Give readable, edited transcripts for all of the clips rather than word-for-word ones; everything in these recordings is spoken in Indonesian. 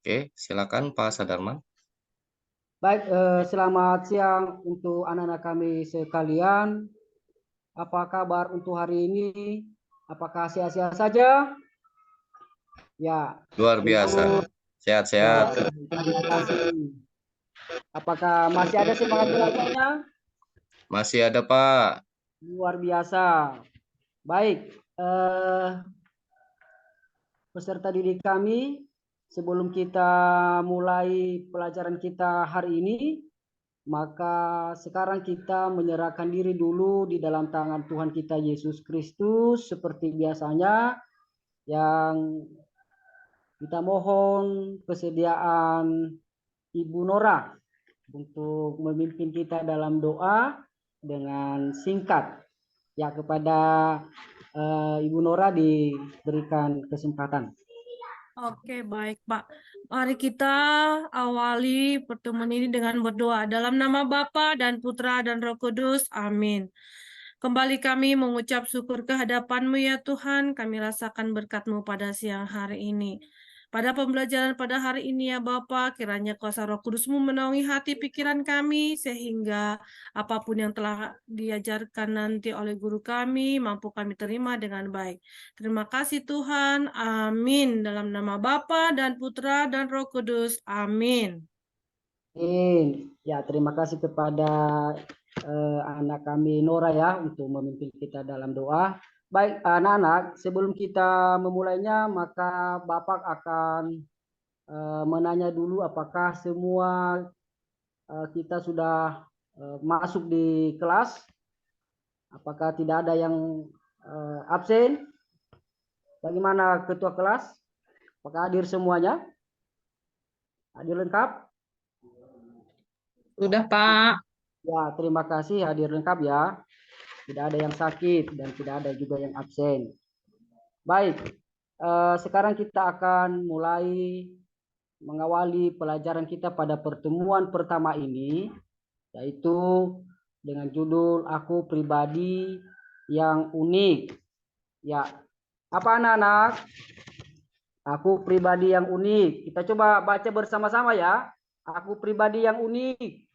Oke, silakan Pak Sadarman. Baik, selamat siang untuk anak-anak kami sekalian. Apa kabar untuk hari ini? Apakah sehat-sehat saja? Ya, Luar biasa. untuk ya, Sehat-sehat. terima kasih. Apakah masih ada semangat belajarnya? Masih ada Pak. Luar biasa. Baik, peserta didik kami, sebelum kita mulai pelajaran kita hari ini, maka sekarang kita menyerahkan diri dulu di dalam tangan Tuhan kita Yesus Kristus seperti biasanya, yang kita mohon kesediaan Ibu Nora untuk memimpin kita dalam doa dengan singkat. Ya, kepada Ibu Nora diberikan kesempatan. Oke, baik, Pak. Mari kita awali pertemuan ini dengan berdoa. Dalam nama Bapa dan Putra dan Roh Kudus. Amin. Kembali kami mengucap syukur kehadapan-Mu ya Tuhan. Kami rasakan berkat-Mu pada siang hari ini. Pada pembelajaran pada hari ini ya Bapa, kiranya kuasa Roh Kudus-Mu menaungi hati pikiran kami, sehingga apapun yang telah diajarkan nanti oleh guru kami, mampu kami terima dengan baik. Terima kasih Tuhan. Amin. Dalam nama Bapa dan Putra dan Roh Kudus. Amin. Amin. Ya, terima kasih kepada anak kami Nora ya untuk memimpin kita dalam doa. Baik, anak-anak, sebelum kita memulainya, maka Bapak akan menanya dulu apakah semua kita sudah masuk di kelas. Apakah tidak ada yang absen? Bagaimana ketua kelas? Apakah hadir semuanya? Hadir lengkap? Sudah, Pak. Ya, terima kasih hadir lengkap ya. Tidak ada yang sakit dan tidak ada juga yang absen. Baik, sekarang kita akan mulai mengawali pelajaran kita pada pertemuan pertama ini, yaitu dengan judul Aku Pribadi yang Unik. Ya, apa anak-anak? Aku pribadi yang unik. Kita coba baca bersama-sama ya. Aku pribadi yang unik.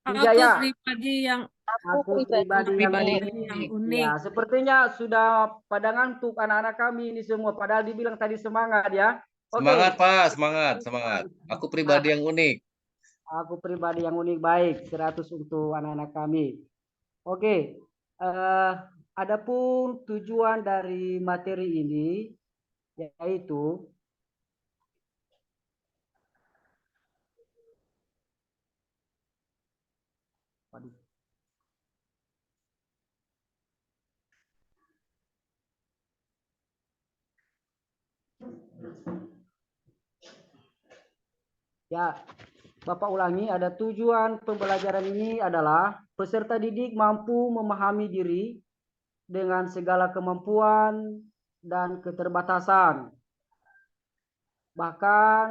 Tiga ya. Aku pribadi yang unik. Ya, sepertinya sudah pada ngantuk anak-anak kami ini semua. Padahal dibilang tadi semangat ya. Semangat Pak, semangat, semangat. Aku pribadi yang unik. Aku pribadi yang unik, baik. 100 untuk anak-anak kami. Oke. Adapun tujuan dari materi ini yaitu ya, Bapak ulangi, ada tujuan pembelajaran ini adalah peserta didik mampu memahami diri dengan segala kemampuan dan keterbatasan. Bahkan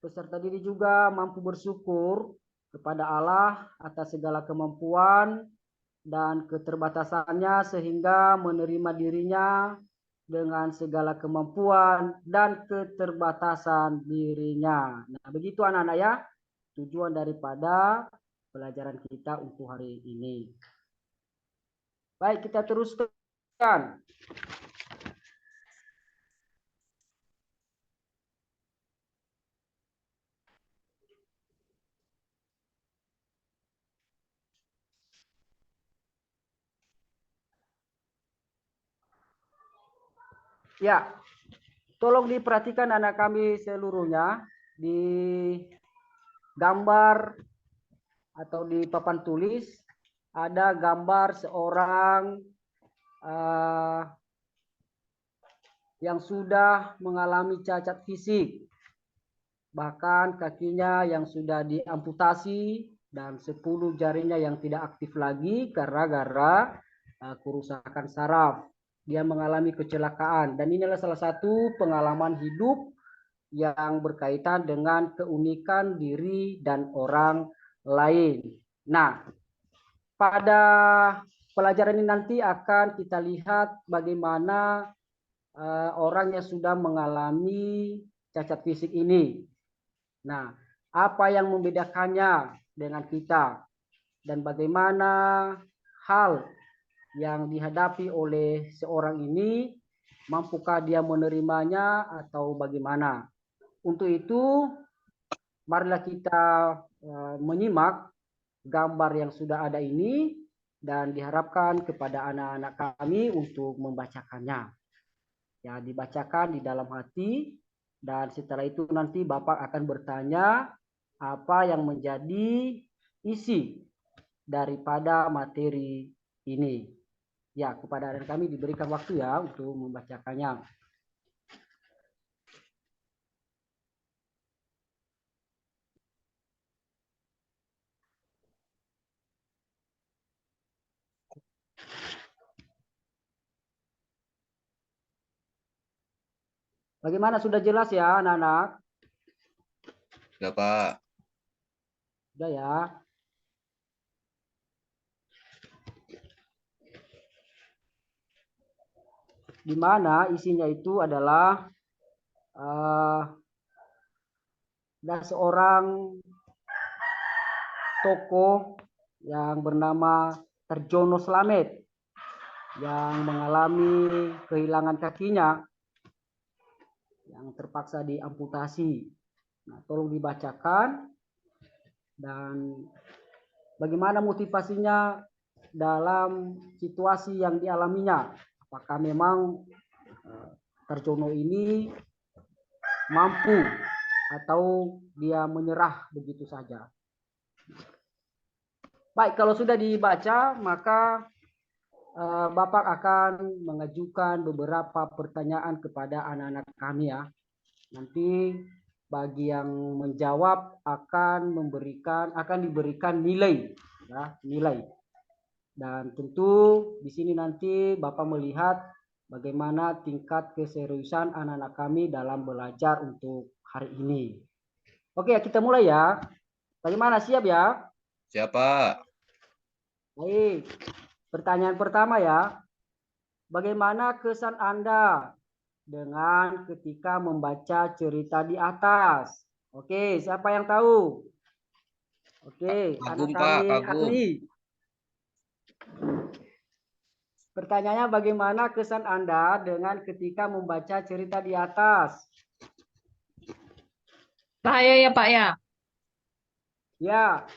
peserta didik juga mampu bersyukur kepada Allah atas segala kemampuan dan keterbatasannya sehingga menerima dirinya dengan segala kemampuan dan keterbatasan dirinya. Nah, begitu anak-anak ya, tujuan daripada pelajaran kita untuk hari ini. Baik, kita teruskan. Ya, tolong diperhatikan anak kami seluruhnya di gambar atau di papan tulis ada gambar seorang yang sudah mengalami cacat fisik, bahkan kakinya yang sudah diamputasi dan 10 jarinya yang tidak aktif lagi gara-gara kerusakan saraf. Dia mengalami kecelakaan dan ini adalah salah satu pengalaman hidup yang berkaitan dengan keunikan diri dan orang lain. Nah, pada pelajaran ini nanti akan kita lihat bagaimana orang yang sudah mengalami cacat fisik ini. Nah, apa yang membedakannya dengan kita dan bagaimana hal yang dihadapi oleh seorang ini, mampukah dia menerimanya atau bagaimana? Untuk itu, marilah kita menyimak gambar yang sudah ada ini dan diharapkan kepada anak-anak kami untuk membacakannya. Ya, dibacakan di dalam hati dan setelah itu nanti Bapak akan bertanya apa yang menjadi isi daripada materi ini. Ya, kepada anak kami diberikan waktu ya untuk membacakannya. Bagaimana, sudah jelas ya anak-anak? Sudah, Pak. Sudah ya. Di mana isinya itu adalah ada seorang tokoh yang bernama Tarjono Slamet yang mengalami kehilangan kakinya yang terpaksa diamputasi. Nah, tolong dibacakan dan bagaimana motivasinya dalam situasi yang dialaminya. Apakah memang Tarjono ini mampu atau dia menyerah begitu saja. Baik, kalau sudah dibaca, maka Bapak akan mengajukan beberapa pertanyaan kepada anak-anak kami ya. Nanti bagi yang menjawab akan diberikan nilai ya, nilai. Dan tentu di sini nanti Bapak melihat bagaimana tingkat keseriusan anak-anak kami dalam belajar untuk hari ini. Oke, kita mulai ya. Bagaimana, siap ya? Siapa? Baik. Pertanyaan pertama ya. Bagaimana kesan Anda dengan ketika membaca cerita di atas? Oke, siapa yang tahu? Oke, anak Kagum, Pak, kami kagum. ahli. Pertanyaannya, bagaimana kesan Anda dengan ketika membaca cerita di atas? Saya ya Pak ya, Ya,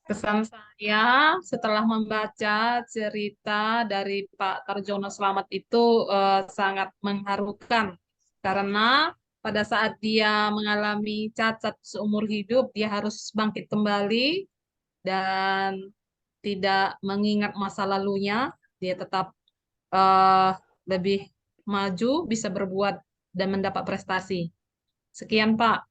kesan saya setelah membaca cerita dari Pak Tarjono Slamet itu sangat mengharukan karena pada saat dia mengalami cacat seumur hidup, dia harus bangkit kembali dan tidak mengingat masa lalunya, dia tetap eh, lebih maju, bisa berbuat dan mendapat prestasi. Sekian Pak.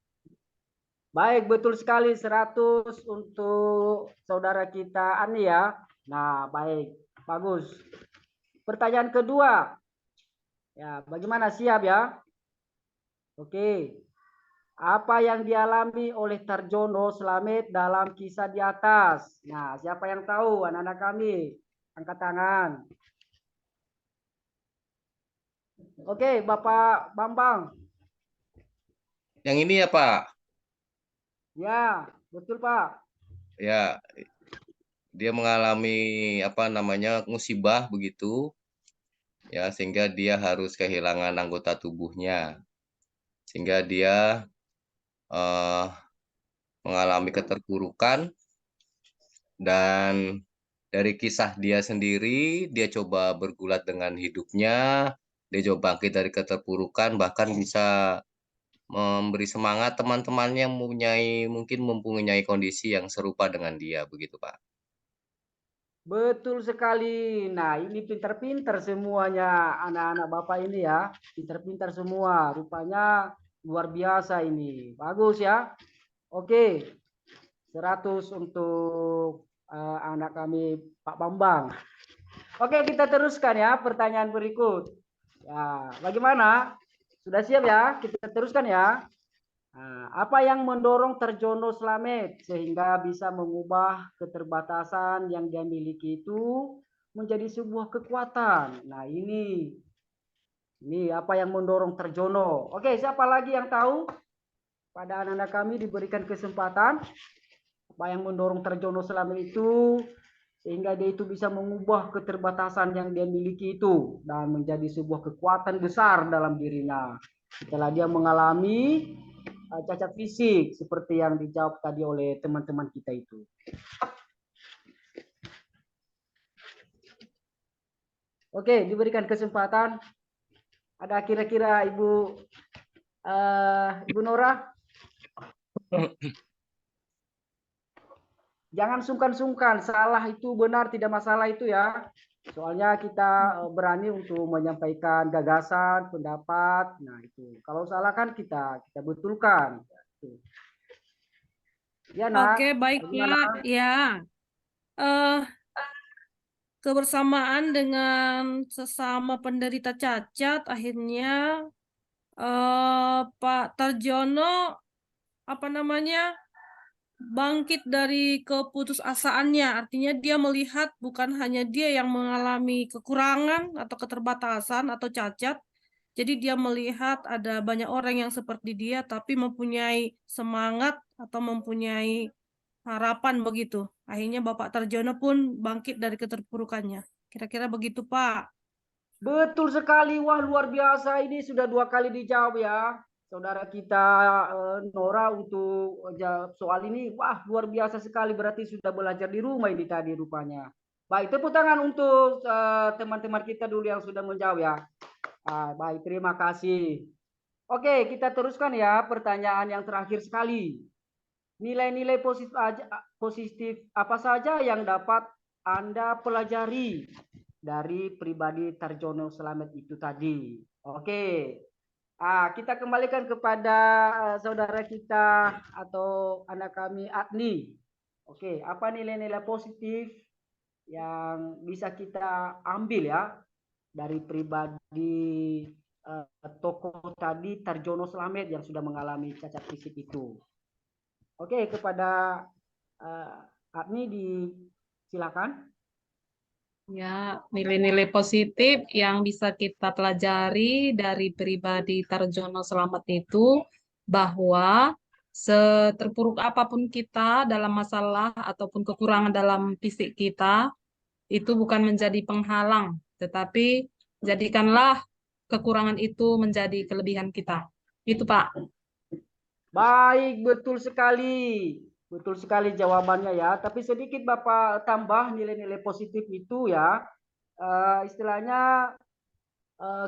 baik, betul sekali 100 untuk saudara kita Ani ya. Nah, baik, bagus. Pertanyaan kedua. Ya, bagaimana, siap ya? Oke. Apa yang dialami oleh Tarjono Slamet dalam kisah di atas? Nah, siapa yang tahu anak-anak kami? Angkat tangan. Oke, Bapak Bambang. Yang ini ya, Pak. Ya, betul Pak. Ya, dia mengalami apa namanya musibah begitu. Ya, sehingga dia harus kehilangan anggota tubuhnya. Sehingga dia mengalami keterpurukan dan dari kisah dia sendiri, dia coba bergulat dengan hidupnya, dia coba bangkit dari keterpurukan, bahkan bisa memberi semangat teman-temannya yang mungkin mempunyai kondisi yang serupa dengan dia, begitu Pak. Betul sekali. Nah, ini pintar-pintar semuanya anak-anak Bapak ini ya. Pintar-pintar semua. Rupanya luar biasa ini. Bagus ya. Oke. 100 untuk anak kami Pak Bambang. Oke, kita teruskan ya pertanyaan berikut. Ya, bagaimana? Sudah siap ya? Kita teruskan ya. Nah, apa yang mendorong Tarjono Slamet sehingga bisa mengubah keterbatasan yang dia miliki itu menjadi sebuah kekuatan? Nah, ini Ini apa yang mendorong Tarjono? Oke, siapa lagi yang tahu? Pada anak-anak kami diberikan kesempatan apa yang mendorong Tarjono selama itu sehingga dia itu bisa mengubah keterbatasan yang dia miliki itu dan menjadi sebuah kekuatan besar dalam dirinya. Setelah dia mengalami cacat fisik seperti yang dijawab tadi oleh teman-teman kita itu. Oke, diberikan kesempatan. Ada kira-kira Ibu Nora? Jangan sungkan-sungkan, salah itu benar tidak masalah itu ya. Soalnya kita berani untuk menyampaikan gagasan, pendapat. Nah itu, kalau salah kan kita betulkan. Ya nak, Oke, baik bagaimana? Pak. Ya, eh kebersamaan dengan sesama penderita cacat akhirnya Pak Tarjono apa namanya bangkit dari keputusasaannya. Artinya dia melihat bukan hanya dia yang mengalami kekurangan atau keterbatasan atau cacat. Jadi dia melihat ada banyak orang yang seperti dia tapi mempunyai semangat atau mempunyai harapan begitu. Akhirnya Bapak Tarjono pun bangkit dari keterpurukannya. Kira-kira begitu, Pak. Betul sekali, wah luar biasa ini sudah 2 kali dijawab ya. Saudara kita Nora untuk jawab soal ini, wah luar biasa sekali berarti sudah belajar di rumah ini tadi rupanya. Baik, tepuk tangan untuk teman-teman kita dulu yang sudah menjawab ya. Baik, terima kasih. Oke, kita teruskan ya pertanyaan yang terakhir sekali. Nilai-nilai positif apa saja yang dapat Anda pelajari dari pribadi Tarjono Slamet itu tadi? Oke. Kita kembalikan kepada saudara kita atau anak kami Adni. Oke, apa nilai-nilai positif yang bisa kita ambil ya dari pribadi tokoh tadi Tarjono Slamet yang sudah mengalami cacat fisik itu. Oke, kepada Agni silakan. Ya, nilai-nilai positif yang bisa kita pelajari dari pribadi Tarjono Slamet itu bahwa seterpuruk apapun kita dalam masalah ataupun kekurangan dalam fisik kita, itu bukan menjadi penghalang, tetapi jadikanlah kekurangan itu menjadi kelebihan kita. Itu, Pak. Baik, betul sekali. Betul sekali jawabannya ya. Tapi sedikit Bapak tambah nilai-nilai positif itu ya. Istilahnya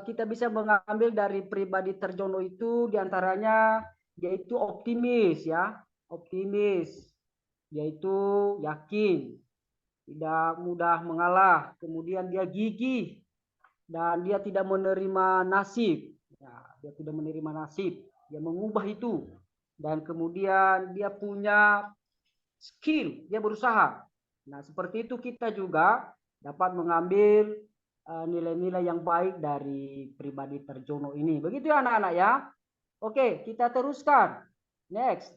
kita bisa mengambil dari pribadi Tarjono itu diantaranya yaitu optimis ya. Optimis. Yaitu yakin. Tidak mudah mengalah. Kemudian dia gigih. Dan dia tidak menerima nasib. Ya, dia tidak menerima nasib. Dia mengubah itu. Dan kemudian dia punya skill, dia berusaha. Nah, seperti itu kita juga dapat mengambil nilai-nilai yang baik dari pribadi Tarjono ini. Begitu ya anak-anak ya. Oke, kita teruskan. Next.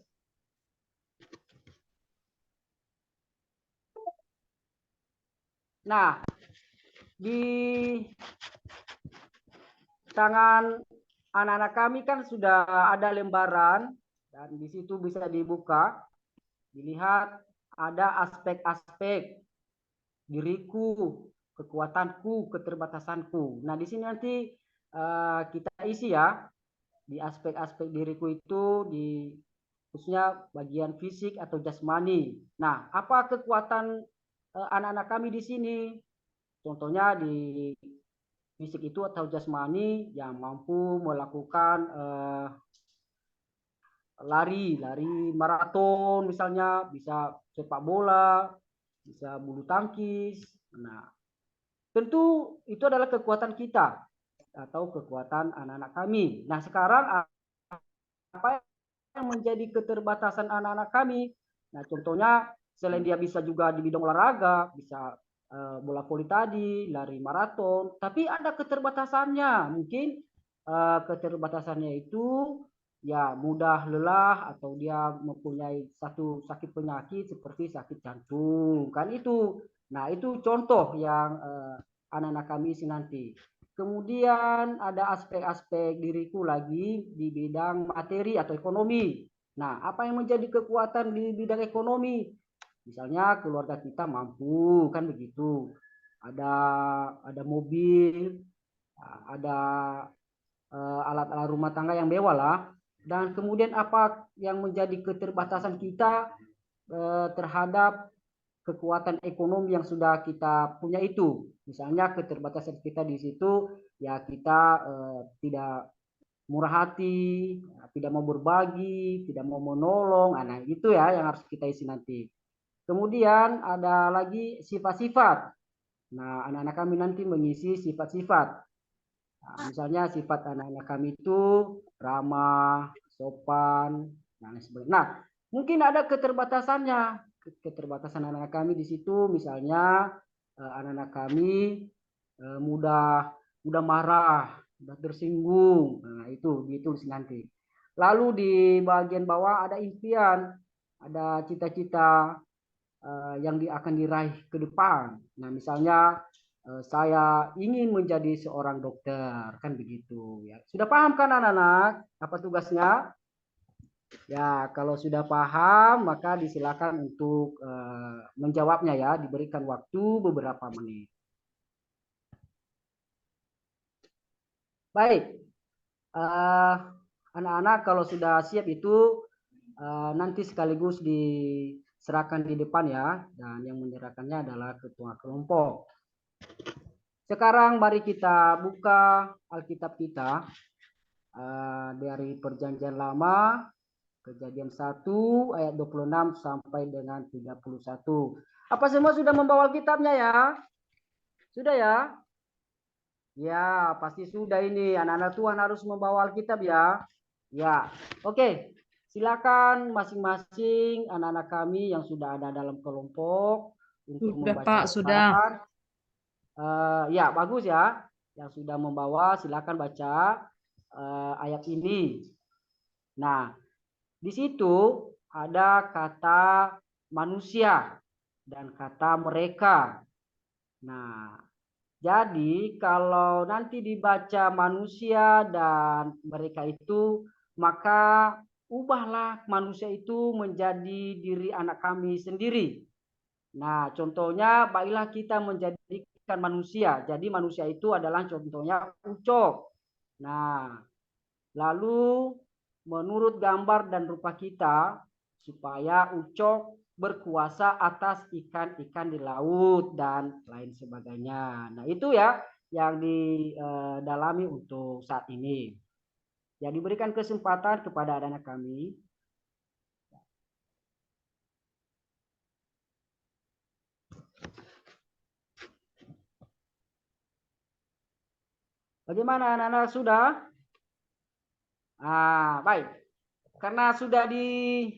Nah, di tangan anak-anak kami kan sudah ada lembaran dan di situ bisa dibuka, dilihat ada aspek-aspek diriku, kekuatanku, keterbatasanku. Nah, di sini nanti kita isi ya di aspek-aspek diriku itu di khususnya bagian fisik atau jasmani. Nah, apa kekuatan anak-anak kami di sini? Contohnya di fisik itu atau jasmani yang mampu melakukan lari maraton misalnya, bisa sepak bola, bisa bulu tangkis. Nah, tentu itu adalah kekuatan kita atau kekuatan anak-anak kami. Nah, sekarang apa yang menjadi keterbatasan anak-anak kami? Nah, contohnya selain dia bisa juga di bidang olahraga, bisa bola voli tadi, lari maraton, tapi ada keterbatasannya. Mungkin keterbatasannya itu ya mudah lelah atau dia mempunyai satu sakit penyakit seperti sakit jantung kan itu. Nah, itu contoh yang anak-anak kami isi nanti. Kemudian ada aspek-aspek diriku lagi di bidang materi atau ekonomi. Nah, apa yang menjadi kekuatan di bidang ekonomi? Misalnya keluarga kita mampu, kan begitu. Ada mobil, ada alat-alat rumah tangga yang mewah lah. Dan kemudian apa yang menjadi keterbatasan kita terhadap kekuatan ekonomi yang sudah kita punya itu. Misalnya keterbatasan kita di situ, ya kita tidak murah hati, tidak mau berbagi, tidak mau menolong. Nah, itu ya yang harus kita isi nanti. Kemudian ada lagi sifat-sifat. Nah, anak-anak kami nanti mengisi sifat-sifat. Nah, misalnya sifat anak-anak kami itu ramah, sopan, dan lain sebagainya. Nah, mungkin ada keterbatasannya. Keterbatasan anak-anak kami di situ, misalnya anak-anak kami mudah marah, mudah tersinggung. Nah, itu ditulis nanti. Lalu di bagian bawah ada impian, ada cita-cita yang akan diraih ke depan. Nah, misalnya saya ingin menjadi seorang dokter, kan begitu ya. Sudah paham kan anak-anak apa tugasnya? Ya, kalau sudah paham maka disilakan untuk menjawabnya ya, diberikan waktu beberapa menit. Baik, anak-anak kalau sudah siap itu nanti sekaligus diserahkan di depan ya, dan yang menyerahkannya adalah ketua kelompok. Sekarang mari kita buka Alkitab kita dari Perjanjian Lama, Kejadian 1 ayat 26 sampai dengan 31. Apa semua sudah membawa kitabnya ya? Sudah ya? Ya, pasti sudah ini. Anak-anak Tuhan harus membawa Alkitab ya. Ya, oke. Silakan masing-masing anak-anak kami yang sudah ada dalam kelompok untuk Sudah, membaca Pak, sudah. ya, bagus ya. Yang sudah membawa silakan baca ayat ini. Nah, di situ ada kata manusia dan kata mereka. Nah, jadi kalau nanti dibaca manusia dan mereka itu, maka ubahlah manusia itu menjadi diri anak kami sendiri. Nah, contohnya baiklah kita menjadikan manusia. Jadi manusia itu adalah contohnya Ucok. Nah, lalu menurut gambar dan rupa kita supaya Ucok berkuasa atas ikan-ikan di laut dan lain sebagainya. Nah, itu ya yang didalami untuk saat ini. Ya, diberikan kesempatan kepada anak-anak kami. Bagaimana anak-anak sudah? Baik. Karena sudah dibaca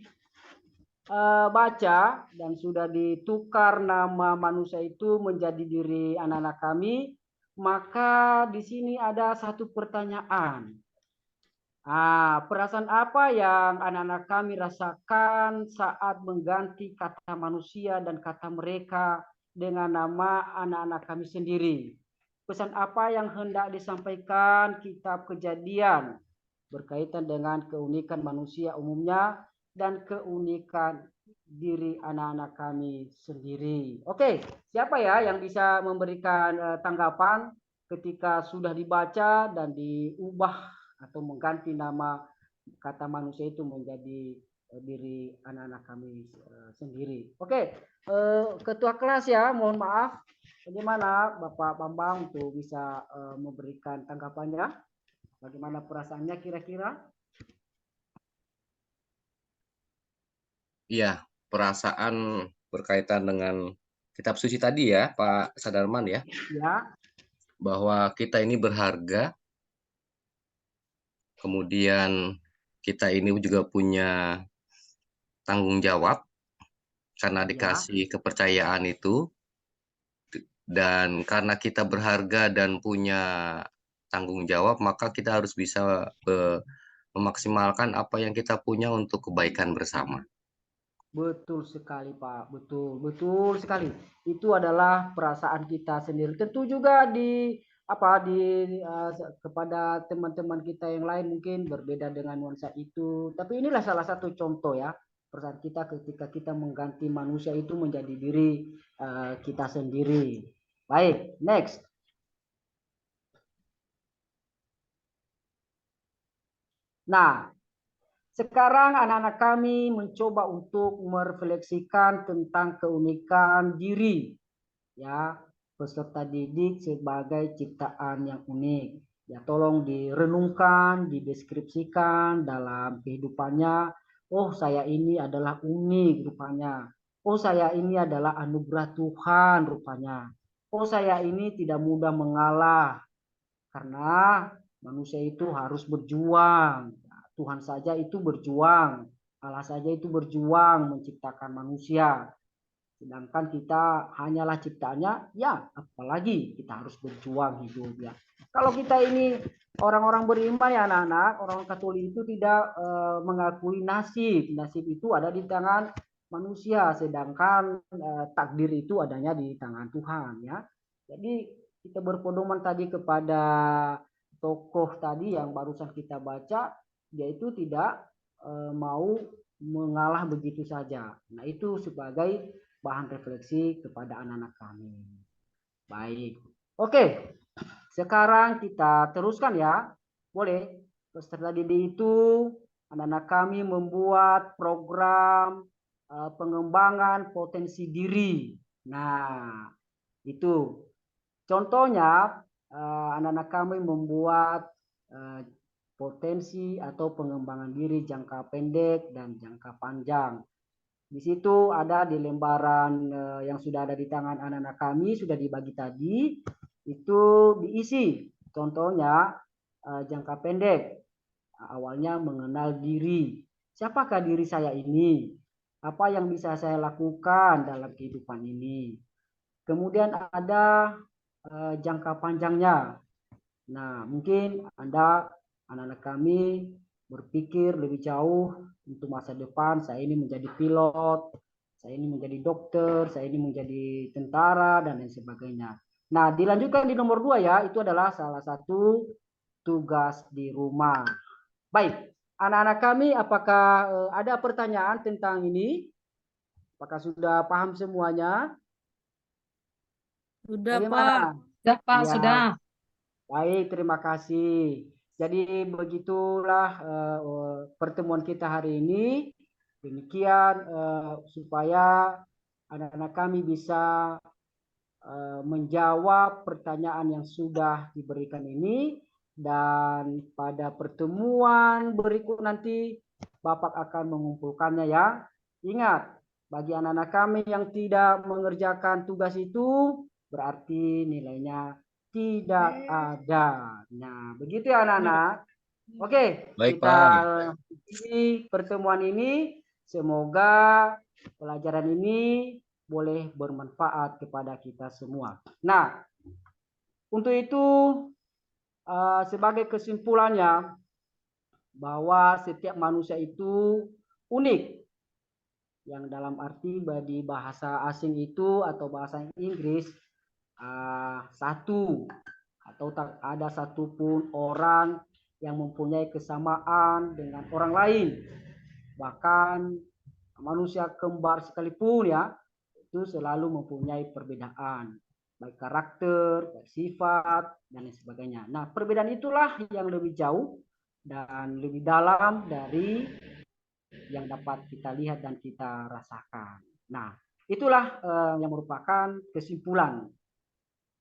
dan sudah ditukar nama manusia itu menjadi diri anak-anak kami, maka di sini ada satu pertanyaan. Perasaan apa yang anak-anak kami rasakan saat mengganti kata manusia dan kata mereka dengan nama anak-anak kami sendiri? Pesan apa yang hendak disampaikan kitab Kejadian berkaitan dengan keunikan manusia umumnya dan keunikan diri anak-anak kami sendiri? Oke, siapa ya yang bisa memberikan tanggapan ketika sudah dibaca dan diubah atau mengganti nama kata manusia itu menjadi diri anak-anak kami sendiri? Oke, ketua kelas ya, mohon maaf. Bagaimana Bapak Bambang untuk bisa memberikan tanggapannya? Bagaimana perasaannya kira-kira? Iya, perasaan berkaitan dengan kitab suci tadi ya, Pak Sadarman ya, Ya, bahwa kita ini berharga, kemudian kita ini juga punya tanggung jawab karena ya, dikasih kepercayaan itu, dan karena kita berharga dan punya tanggung jawab, maka kita harus bisa memaksimalkan apa yang kita punya untuk kebaikan bersama. betul sekali Pak, betul sekali. Itu adalah perasaan kita sendiri. Tentu juga di kepada teman-teman kita yang lain mungkin berbeda dengan nuansa itu. Tapi inilah salah satu contoh ya perasaan kita ketika kita mengganti manusia itu menjadi diri kita sendiri. Baik, next. Nah, sekarang anak-anak kami mencoba untuk merefleksikan tentang keunikan diri ya peserta didik sebagai ciptaan yang unik. Ya, tolong direnungkan, dideskripsikan dalam kehidupannya. Oh, saya ini adalah unik rupanya. Oh, saya ini adalah anugerah Tuhan rupanya. Oh, saya ini tidak mudah mengalah karena manusia itu harus berjuang. Tuhan saja itu berjuang. Allah saja itu berjuang menciptakan manusia. Sedangkan kita hanyalah ciptaannya, ya apalagi kita harus berjuang hidup ya. Kalau kita ini orang-orang beriman ya anak-anak, orang Katolik itu tidak mengakui nasib. Nasib itu ada di tangan manusia, sedangkan takdir itu adanya di tangan Tuhan ya. Jadi kita berpedoman tadi kepada tokoh tadi yang barusan kita baca, dia itu tidak mau mengalah begitu saja. Nah itu sebagai bahan refleksi kepada anak-anak kami. Baik. Oke, sekarang kita teruskan ya. Boleh. Peserta didik itu anak-anak kami membuat program pengembangan potensi diri. Nah, itu. Contohnya anak-anak kami membuat potensi atau pengembangan diri jangka pendek dan jangka panjang. Di situ ada di lembaran yang sudah ada di tangan anak-anak kami, sudah dibagi tadi, itu diisi. Contohnya jangka pendek, awalnya mengenal diri. Siapakah diri saya ini? Apa yang bisa saya lakukan dalam kehidupan ini? Kemudian ada jangka panjangnya. Nah, mungkin Anda, anak-anak kami, berpikir lebih jauh untuk masa depan. Saya ini menjadi pilot, saya ini menjadi dokter, saya ini menjadi tentara, dan lain sebagainya. Nah, dilanjutkan di nomor 2 ya, itu adalah salah satu tugas di rumah. Baik, anak-anak kami, apakah ada pertanyaan tentang ini? Apakah sudah paham semuanya? Sudah, Pak. Bagaimana? Sudah, Pak, Ya. sudah. Baik, terima kasih. Jadi begitulah pertemuan kita hari ini. Demikian supaya anak-anak kami bisa menjawab pertanyaan yang sudah diberikan ini, dan pada pertemuan berikut nanti Bapak akan mengumpulkannya ya. Ingat, bagi anak-anak kami yang tidak mengerjakan tugas itu berarti nilainya tidak ada. Nah, begitu ya anak-anak. Oke, Baik, kita Pak. di pertemuan ini semoga pelajaran ini boleh bermanfaat kepada kita semua. Nah, untuk itu sebagai kesimpulannya bahwa setiap manusia itu unik. Yang dalam arti di bahasa asing itu atau bahasa Inggris satu atau tak ada satupun orang yang mempunyai kesamaan dengan orang lain. Bahkan manusia kembar sekalipun ya, itu selalu mempunyai perbedaan, baik karakter, baik sifat, dan lain sebagainya. Nah, perbedaan itulah yang lebih jauh dan lebih dalam dari yang dapat kita lihat dan kita rasakan. Nah, itulah yang merupakan kesimpulan.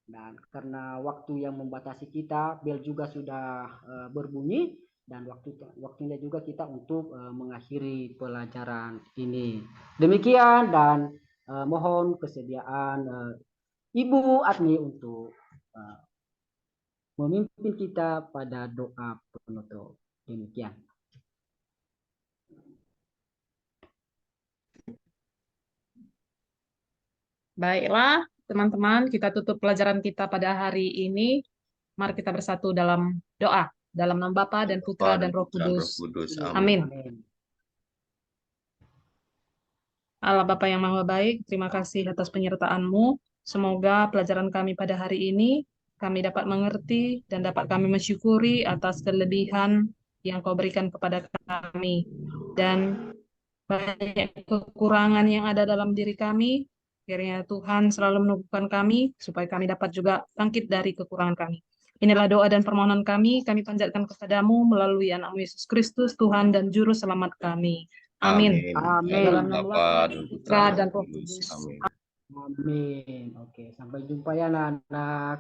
Dan karena waktu yang membatasi kita, bel juga sudah berbunyi, dan waktunya juga kita untuk mengakhiri pelajaran ini. Demikian, dan mohon kesediaan Ibu Adni untuk memimpin kita pada doa penutup. Demikian. Baiklah, teman-teman, kita tutup pelajaran kita pada hari ini. Mari kita bersatu dalam doa. Dalam nama Bapa dan Putra dan Roh Kudus. Amin. Allah Bapa yang Maha Baik, terima kasih atas penyertaan-Mu. Semoga pelajaran kami pada hari ini kami dapat mengerti dan dapat kami mensyukuri atas kelebihan yang Kau berikan kepada kami. Dan banyak kekurangan yang ada dalam diri kami, kiranya Tuhan selalu menumbuhkan kami, supaya kami dapat juga bangkit dari kekurangan kami. Inilah doa dan permohonan kami panjatkan kepadamu melalui anak Yesus Kristus, Tuhan dan Juru Selamat kami. Amin. Amin. Ya Amin. dalam Dalam nama Bapa Bapa, dan Putra Putra dan dan Roh Roh Kudus. Kudus. Amin. Amin. Oke, sampai jumpa ya anak-anak.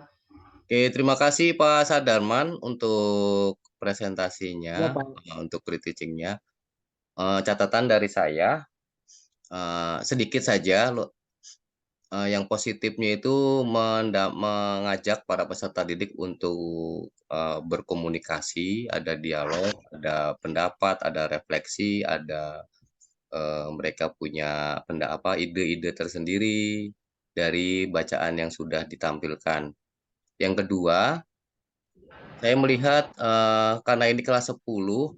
Oke, terima kasih Pak Sadarman untuk Ya, presentasinya, Pak. untuk pre-teachingnya. Catatan dari saya, sedikit saja, yang positifnya itu mengajak para peserta didik untuk berkomunikasi, ada dialog, ada pendapat, ada refleksi, ada mereka punya ide-ide tersendiri dari bacaan yang sudah ditampilkan. Yang kedua, saya melihat karena ini kelas 10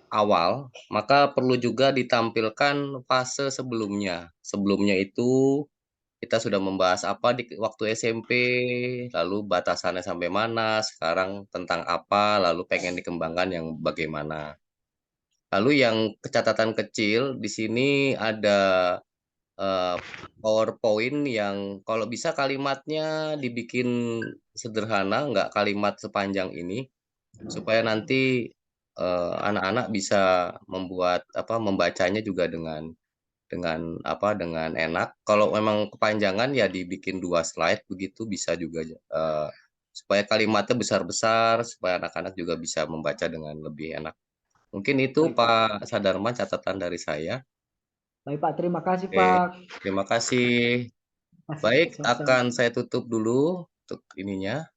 awal, maka perlu juga ditampilkan fase sebelumnya. Sebelumnya itu kita sudah membahas apa di waktu SMP, lalu batasannya sampai mana, sekarang tentang apa, lalu pengen dikembangkan yang bagaimana. Lalu yang catatan kecil di sini ada PowerPoint yang kalau bisa kalimatnya dibikin sederhana, nggak kalimat sepanjang ini, supaya nanti anak-anak bisa membacanya juga dengan enak. Kalau memang kepanjangan ya dibikin 2 slide begitu bisa juga, supaya kalimatnya besar-besar, supaya anak-anak juga bisa membaca dengan lebih enak. Mungkin itu Baik, Pak. Pak Sadarman catatan dari saya. Baik, Pak. Terima kasih, Oke, Pak. terima kasih. Masih Baik, sama-sama. akan saya tutup dulu untuk ininya.